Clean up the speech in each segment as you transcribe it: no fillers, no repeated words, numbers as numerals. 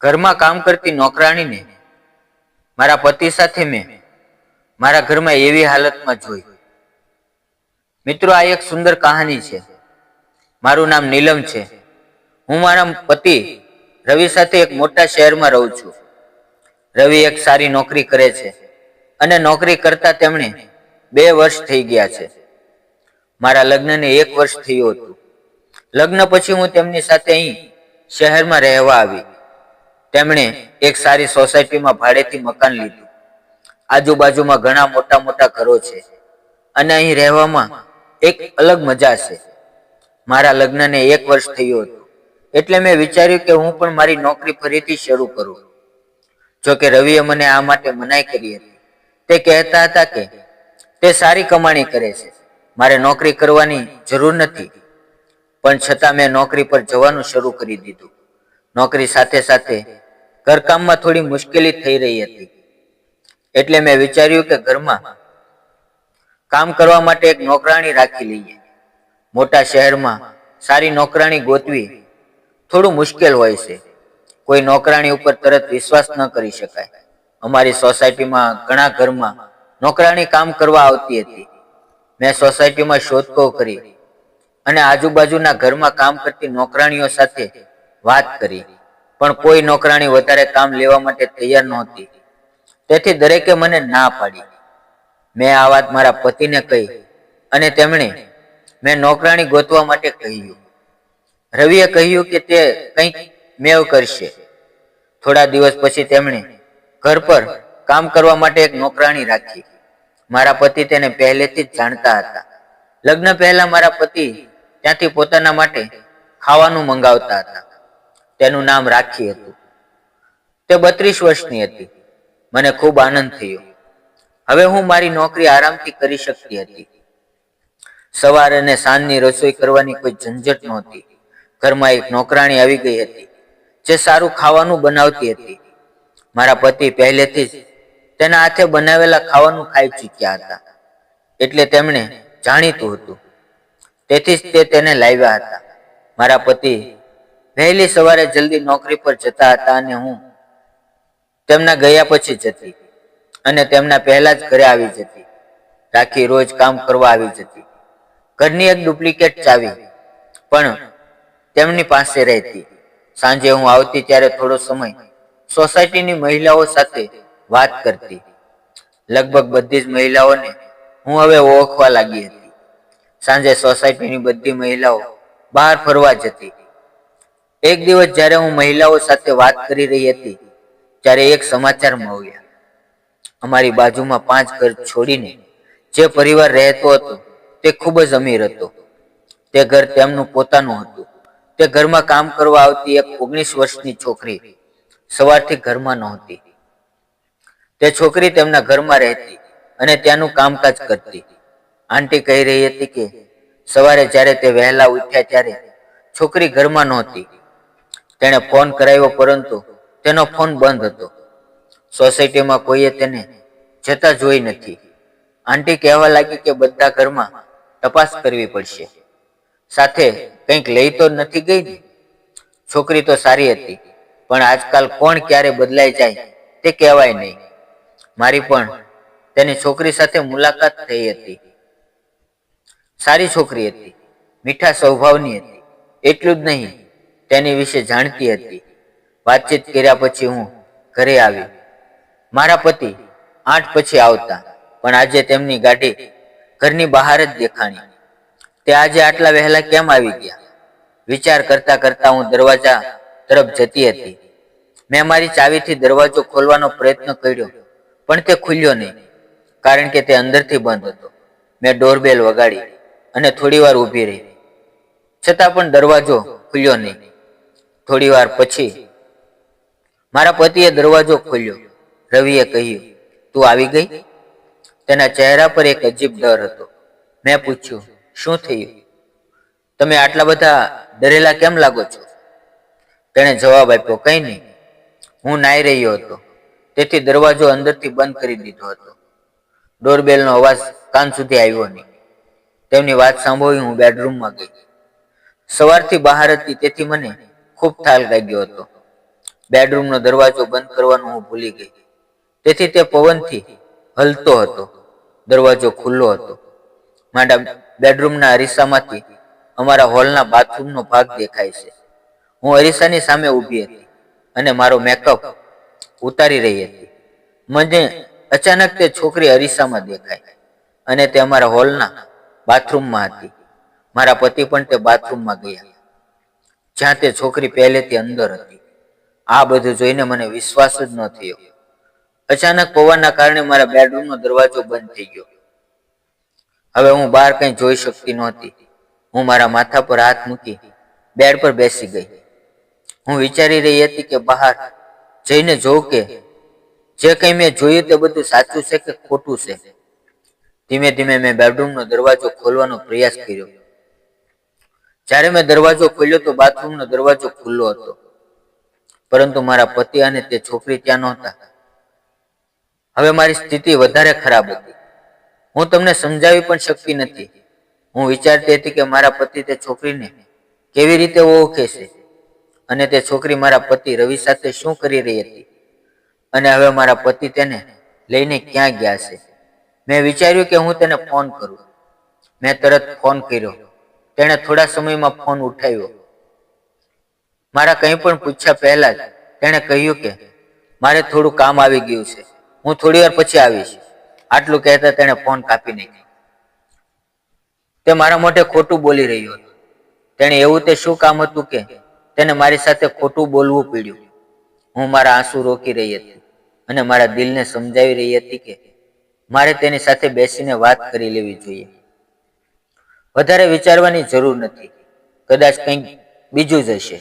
ઘરમાં કામ કરતી નોકરાણીને મારા પતિ સાથે મેં મારા ઘરમાં એવી હાલતમાં જોઈ. મિત્રો, આ એક સુંદર કહાની છે. મારું નામ નીલમ છે. હું મારા પતિ રવિ સાથે એક મોટા શહેરમાં રહું છું. રવિ એક સારી નોકરી કરે છે અને નોકરી કરતા તેમણે 2 વર્ષ થઈ ગયા છે. મારા લગ્નને 1 વર્ષ થયું હતું. લગ્ન પછી હું તેમની સાથે અહીં શહેરમાં રહેવા આવી. તેમણે એક સારી સોસાયટીમાં ભાડેથી મકાન લીધું. આજુબાજુમાં ઘણા મોટા મોટા ઘરો છે અને અહીં રહેવામાં એક અલગ મજા છે. મારા લગ્નને 1 વર્ષ થયું હતું એટલે મેં વિચાર્યું કે હું પણ મારી નોકરી ફરીથી શરૂ કરું. જોકે રવિએ મને આ માટે મનાઈ કરી હતી. તે કહેતા હતા કે તે સારી કમાણી કરે છે, મારે નોકરી કરવાની જરૂર નથી. પણ છતાં મેં નોકરી પર જવાનું શરૂ કરી દીધું. નોકરી સાથે સાથે ઘરકામમાં થોડી મુશ્કેલી થઈ રહી હતી એટલે મેં વિચાર્યું કે ઘરમાં કામ કરવા માટે એક નોકરાણી રાખી લઈએ. મોટા શહેરમાં સારી નોકરાણી ગોતવી થોડું મુશ્કેલ હોય છે. કોઈ નોકરાણી ઉપર તરત વિશ્વાસ ન કરી શકાય. અમારી સોસાયટીમાં ઘણા ઘરમાં નોકરાણી કામ કરવા આવતી હતી. મેં સોસાયટીમાં શોધખોળ કરી અને આજુબાજુના ઘરમાં કામ કરતી નોકરાણીઓ સાથે વાત કરી, પણ કોઈ નોકરાણી વધારે કામ લેવા માટે તૈયાર નહોતી. તેથી દરેકે મને ના પાડી. મેં આ વાત મારા પતિને કહી અને તેમણે મેં નોકરાણી ગોતવા માટે કહ્યું. રવિએ કહ્યું કે તે કંઈક મેળ કરશે. થોડા દિવસ પછી તેમણે ઘર પર કામ કરવા માટે એક નોકરાણી રાખી. મારા પતિ તેને પહેલેથી જ જાણતા હતા. લગ્ન પહેલા મારા પતિ ત્યાંથી પોતાના માટે ખાવાનું મંગાવતા હતા. તેનું નામ રાખી હતું. તે 32 વર્ષની હતી. મને ખૂબ આનંદ થયો. હવે હું મારી નોકરી આરામથી કરી શકતી હતી. સવાર અને સાંજની રસોઈ કરવાની કોઈ ઝંઝટ નહોતી. ઘરમાં એક નોકરાણી આવી ગઈ હતી જે સારું ખાવાનું બનાવતી હતી. મારા પતિ પહેલેથી જ તેના હાથે બનાવેલા ખાવાનું ખાઈ ચૂક્યા હતા એટલે તેમણે જાણીતું હતું. તેથી જ તે તેને લાવ્યા હતા. મારા પતિ વહેલી સવારે જલ્દી નોકરી પર જતા હતા અને હું તેમના ગયા પછી જતી અને તેમના પહેલા જ ઘરે આવી જતી. રાખી રોજ કામ કરવા આવી જતી. ઘરની એક ડુપ્લિકેટ ચાવી પણ તેમની પાસે રહેતી. સાંજે હું આવતી ત્યારે થોડો સમય સોસાયટીની મહિલાઓ સાથે વાત કરતી. લગભગ બધી જ મહિલાઓને હું હવે ઓળખવા લાગી હતી. સાંજે સોસાયટીની બધી મહિલાઓ બહાર ફરવા જતી. એક દિવસ જ્યારે હું મહિલાઓ સાથે વાત કરી રહી હતી ત્યારે એક સમાચાર મળ્યા. અમારી બાજુમાં 5 ઘર છોડીને જે પરિવાર રહેતો હતો તે ખૂબ જ અમીર હતો. તે ઘર તેમનું પોતાનું હતું. તે ઘરમાં કામ કરવા આવતી એક 19 વર્ષની છોકરી સવારથી ઘરમાં નહોતી. તે છોકરી તેમના ઘરમાં રહેતી અને ત્યાંનું કામકાજ કરતી. આંટી કહી રહી હતી કે સવારે જ્યારે તે વહેલા ઉઠ્યા ત્યારે છોકરી ઘરમાં નહોતી. તેણે ફોન કરાવ્યો પરંતુ તેનો ફોન બંધ હતો. સોસાયટીમાં કોઈએ તેને જતા જોઈ નથી. આંટી કહેવા લાગી કે બધા ઘરમાં તપાસ કરવી પડશે. સાથે કંઈક લઈ તો નથી ગઈ ને? છોકરી તો સારી હતી પણ આજકાલ કોણ ક્યારે બદલાઈ જાય તે કહેવાય નહીં. મારી પણ તેની છોકરી સાથે મુલાકાત થઈ હતી. સારી છોકરી હતી, મીઠા સ્વભાવની હતી. એટલું જ નહીં, તેની વિશે જાણતી હતી. વાતચીત કર્યા પછી હું ઘરે આવી. મારા પતિ 8 પછી આવતા પણ આજે તેમની ગાડી ઘરની બહાર જ દેખાણી. તે આજે આટલા વહેલા કેમ આવી ગયા? વિચાર કરતા કરતા હું દરવાજા તરફ જતી હતી. મેં મારી ચાવીથી દરવાજો ખોલવાનો પ્રયત્ન કર્યો પણ તે ખુલ્યો નહીં કારણ કે તે અંદરથી બંધ હતો. મેં ડોરબેલ વગાડી અને થોડી વાર ઊભી રહી છતાં પણ દરવાજો ખુલ્યો નહીં. થોડી વાર પછી મારા પતિએ દરવાજો ખોલ્યો. રવિએ કહ્યું, તું આવી ગઈ? તેના ચહેરા પર એક અજીબ ડર હતો. મેં પૂછ્યું, શું થયું? તમે આટલા બધા ડરેલા કેમ લાગો છો? તેણે જવાબ આપ્યો, કંઈ નહીં, હું નાહી રહ્યો હતો તેથી દરવાજો અંદરથી બંધ કરી દીધો હતો. ડોરબેલનો અવાજ કાન સુધી આવ્યો નહીં. તેમની વાત સાંભળી હું બેડરૂમમાં ગઈ. સવારથી બહાર હતી તેથી મને ખૂબ થાક લાગ્યો હતો. બેડરૂમનો દરવાજો બંધ કરવાનું હું ભૂલી ગઈ. તેથી તે પવનથી હલતો હતો. દરવાજો ખુલ્લો હતો. મારા બેડરૂમના અરીસામાંથી અમારા હોલના બાથરૂમનો ભાગ દેખાય છે. હું અરીસાની સામે ઊભી હતી અને મારો મેકઅપ ઉતારી રહી હતી. મને અચાનક તે છોકરી અરીસામાં દેખાઈ અને તે અમારા હોલના બાથરૂમમાં હતી. મારા પતિ પણ તે બાથરૂમમાં ગયા જ્યાં તે છોકરી પહેલેથી અંદર હતી. આ બધું જોઈને મને વિશ્વાસ જ ન થયો. અચાનક પવનના કારણે મારા બેડરૂમનો દરવાજો બંધ થઈ ગયો. હવે હું બહાર કંઈ જોઈ શકતી નહોતી. હું મારા માથા પર હાથ મૂકી બેડ પર બેસી ગઈ. હું વિચારી રહી હતી કે બહાર જઈને જોઉં કે જે કંઈ મેં જોયું તે બધું સાચું છે કે ખોટું છે. ધીમે ધીમે મેં બેડરૂમનો દરવાજો ખોલવાનો પ્રયાસ કર્યો. જ્યારે મેં દરવાજો ખોલ્યો તો બાથરૂમનો દરવાજો ખુલ્લો હતો, પરંતુ મારા પતિ અને તે છોકરી ત્યાં નહોતા. હવે મારી સ્થિતિ વધારે ખરાબ હતી. હું તમને સમજાવી પણ શકતી નથી. હું વિચારતી હતી કે મારા પતિ તે છોકરીને કેવી રીતે ઓળખે છે અને તે છોકરી મારા પતિ રવિ સાથે શું કરી રહી હતી અને હવે મારા પતિ તેને લઈને ક્યાં ગયા છે. મેં વિચાર્યું કે હું તેને ફોન કરું. મેં તરત ફોન કર્યો. તેણે થોડા સમયમાં ફોન ઉઠાવ્યો. મારા કંઈ પણ પૂછ્યા પહેલા જ તેણે કહ્યું કે મારે થોડું કામ આવી ગયું છે, હું થોડી વાર પછી આવીશ. આટલું કહેતા તેણે ફોન કાપી નાખ્યો. તે મારા મોઢે ખોટું બોલી રહ્યો હતો. તેણે એવું તે શું કામ હતું કે તેને મારી સાથે ખોટું બોલવું પડ્યું. હું મારા આંસુ રોકી રહી હતી અને મારા દિલને સમજાવી રહી હતી કે મારે તેની સાથે બેસીને વાત કરી લેવી જોઈએ. વધારે વિચારવાની જરૂર નથી. કદાચ કંઈક બીજું જ હશે.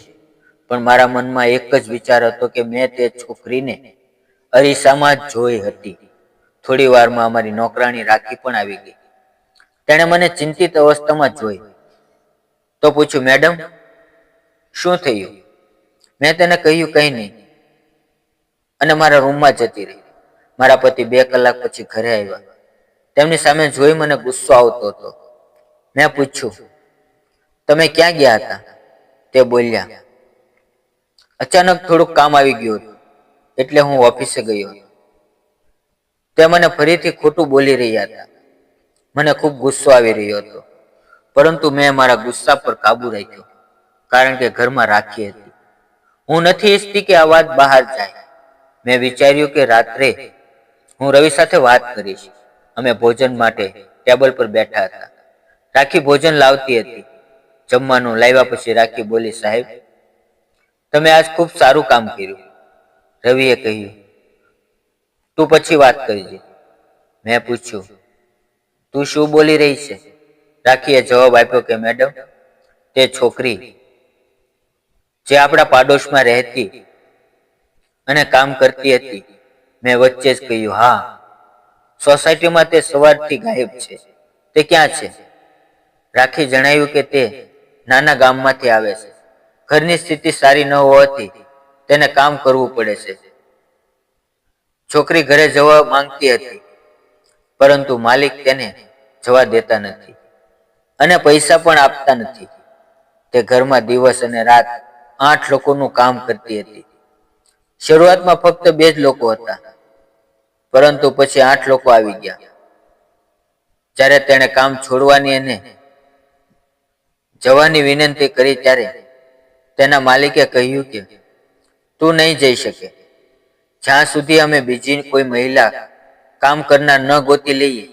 પણ મારા મનમાં એક જ વિચાર હતો કે મેં તે છોકરીને અરીસામાં જ જોઈ હતી. થોડી વારમાં અમારી નોકરાણી રાખી પણ આવી ગઈ. તેણે મને ચિંતિત અવસ્થામાં જોઈ તો પૂછ્યું, મેડમ શું થયું? મેં તેને કહ્યું કંઈ નહીં અને મારા રૂમમાં જતી રહી. મારા પતિ 2 કલાક પછી ઘરે આવ્યા. તેમની સામે જોઈ મને ગુસ્સો આવતો હતો. મેં પૂછ્યું, તમે ક્યાં ગયા હતા? તે બોલ્યા, અચાનક થોડુંક કામ આવી ગયું હતું એટલે હું ઓફિસે ગયો હતો. તે મને ફરીથી ખોટું બોલી રહ્યા હતા. મને ખૂબ ગુસ્સો આવી રહ્યો હતો, પરંતુ મેં મારા ગુસ્સા પર કાબુ રાખ્યો કારણ કે ઘરમાં રાખી હતી. હું નથી ઈચ્છતી કે આ વાત બહાર જાય. મેં વિચાર્યું કે રાત્રે હું રવિ સાથે વાત કરીશ. અમે ભોજન માટે ટેબલ પર બેઠા હતા. રાખી ભોજન લાવતી હતી. જમવાનું લાવ્યા પછી રાખી બોલી, સાહેબ તમે આજ ખૂબ સારું કામ કર્યું. રવિએ કહ્યું, તું પછી વાત કરજે. મેં પૂછ્યું, તું શું બોલી રહી છે? રાખીએ જવાબ આપ્યો કે મેડમ તે છોકરી જે આપણા પાડોશમાં રહેતી અને કામ કરતી હતી. મેં વચ્ચે જ કહ્યું, હા, સોસાયટીમાં તે સવારથી ગાયબ છે. તે ક્યાં છે? રાખી જણાવ્યું કે તે નાના ગામમાંથી આવે છે. ઘરની સ્થિતિ સારી ન હોવાથી તેને કામ કરવું પડે છે. છોકરી ઘરે જવા માંગતી હતી, પરંતુ માલિક તેને જવા દેતા નથી અને પૈસા પણ આપતા નથી. તે ઘરમાં દિવસ અને રાત 8 લોકોનું કામ કરતી હતી. શરૂઆતમાં ફક્ત 2 જ લોકો હતા, પરંતુ પછી 8 લોકો આવી ગયા. જ્યારે તેણે કામ છોડવાની અને જવાની વિનંતી કરી ત્યારે તેના માલિકે કહ્યું કે તું નહીં જઈ શકે જ્યાં સુધી અમે બીજી કોઈ મહિલા કામ કરનાર ન ગોતી લઈએ.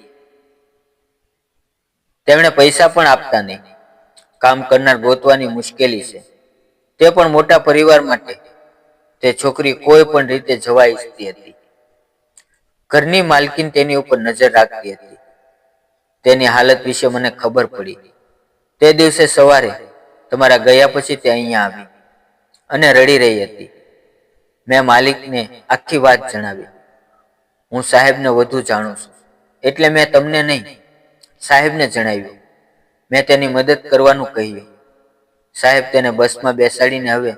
તેમણે પૈસા પણ આપતા નહીં. કામ કરનાર ગોતવાની મુશ્કેલી છે, તે પણ મોટા પરિવાર માટે. તે છોકરી કોઈ પણ રીતે જવા ઈચ્છતી હતી. ઘરની માલકીન તેની ઉપર નજર રાખતી હતી. તેની હાલત વિશે મને ખબર પડી. તે દિવસે સવારે તમારા ગયા પછી તે અહીંયા આવી અને રડી રહી હતી. મેં માલિકને આખી વાત જણાવી. હું સાહેબને વધુ જાણું છું એટલે મેં તમને નહીં સાહેબને જણાવ્યું. મેં તેની મદદ કરવાનું કહ્યું. સાહેબ તેને બસમાં બેસાડીને હવે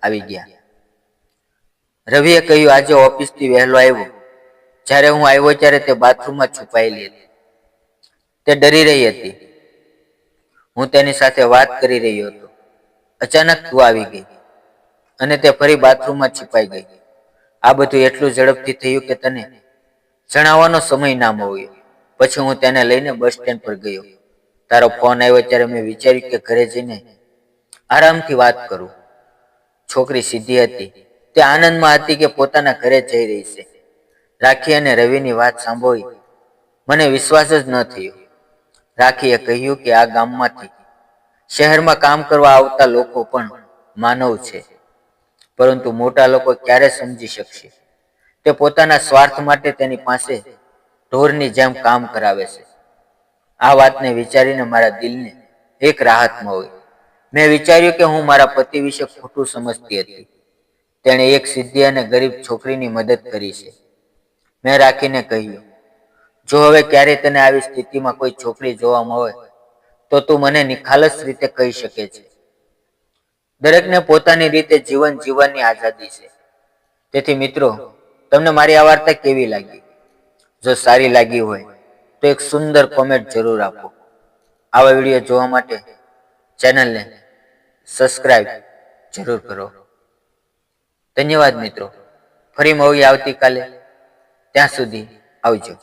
આવી ગયા. રવિએ કહ્યું, આજે ઓફિસથી વહેલો આવ્યો. જ્યારે હું આવ્યો ત્યારે તે બાથરૂમમાં છુપાયેલી હતી. તે ડરી રહી હતી. હું તેની સાથે વાત કરી રહ્યો હતો. અચાનક તું આવી ગઈ અને તે ફરી બાથરૂમમાં छिपाઈ ગઈ. આ બધું એટલું ઝડપથી થયું કે તને જણાવવાનો સમય ના મળ્યો. પછી હું તેને લઈને બસ સ્ટેન્ડ પર ગયો. તારો ફોન આવ્યો ત્યારે મેં વિચાર્યું કે ઘરે જઈને આરામથી વાત કરું. છોકરી સીધી હતી. તે આનંદમાં હતી કે પોતાના ઘરે જઈ રહી છે. રાખી અને રવિની વાત સાંભળી મને વિશ્વાસ જ ન થયો. રાખીએ કહ્યું કે આ ગામમાંથી શહેરમાં કામ કરવા આવતા લોકો પણ માનવ છે, પરંતુ મોટા લોકો ક્યારે સમજી શકશે? તે પોતાના સ્વાર્થ માટે તેની પાસે ઢોરની જેમ કામ કરાવે છે. આ વાતને વિચારીને મારા દિલને એક રાહત મળી. મેં વિચાર્યું કે હું મારા પતિ વિશે ખોટું સમજતી હતી. તેણે એક સીધી અને ગરીબ છોકરીની મદદ કરી છે. મેં રાખીને કહ્યું, જો હવે ક્યારેય તને આવી સ્થિતિમાં કોઈ છોકરી જોવા મળે તો તું મને નિખાલસ રીતે કહી શકે છે. દરેકને પોતાની રીતે જીવન જીવવાની આઝાદી છે. તેથી મિત્રો, તમને મારી આ વાર્તા કેવી લાગી? જો સારી લાગી હોય તો એક સુંદર કોમેન્ટ જરૂર આપો. આવા વિડીયો જોવા માટે ચેનલને સબસ્ક્રાઇબ જરૂર કરો. ધન્યવાદ મિત્રો. ફરી મળીએ આવતીકાલે. ત્યાં સુધી આવજો.